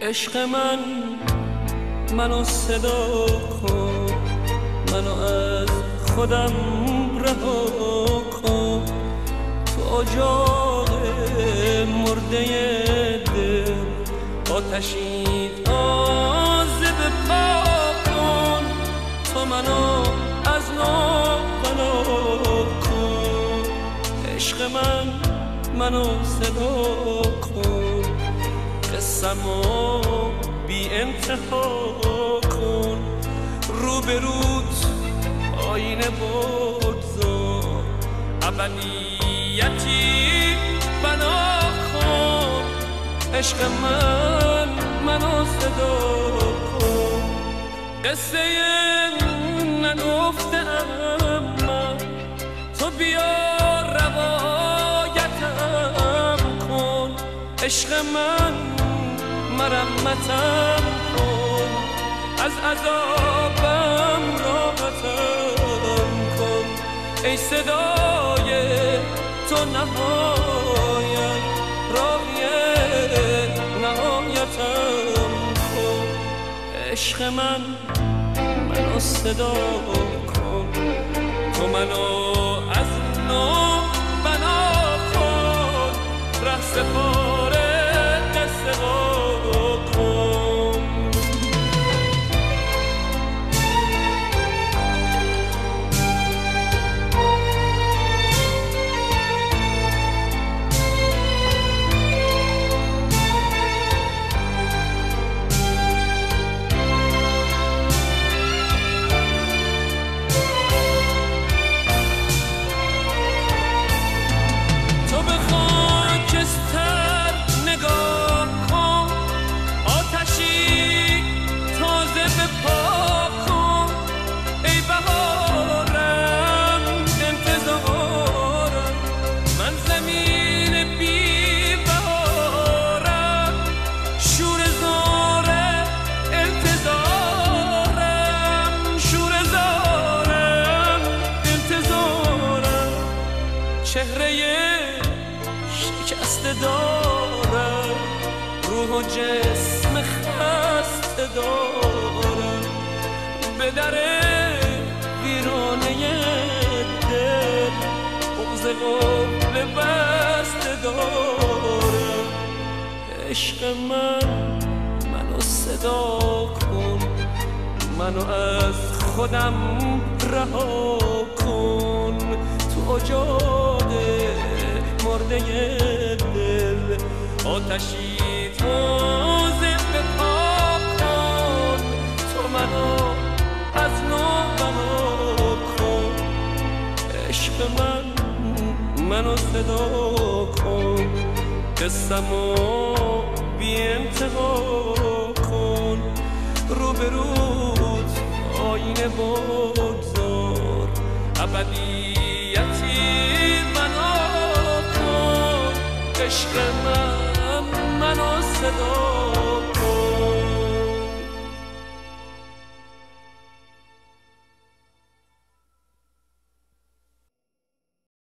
عشق منو صدا کن، منو از خودم رها کن. تو اجاق مرده دل آتشی تازه بپا کن. تو منو از نو بنا کن. عشق منو صدا کن، قصه‌مو بی انتها کن. رو به روت آینه بگذار، ابدیتی بنا کن. عشق منو صدا کن. قصه نگفتم من، تو بیا روایتم کن. عشق مرمتم کن، از عذابم راحتم کن. ای صدای تو نهایت، راهی نهایتم کن. عشق منو صدا کن، تو منو از نو بنا کن. ره سپاره قصه کن. چهره شکسته دارم، روح و جسم خسته دارم. به در ویرانه دل بغض قفل بسته دارم. عشق منو صدا کن، منو از خودم رها کن. تو اجاق مرده دل آتشی تازه بپا کن. تو منو از نو بنا کن. عشق منو صدا کن، قصه‌مو بی انتها کن. رو به روت آینه بگذار، ابدیتی بنا کن. عشق منو صدا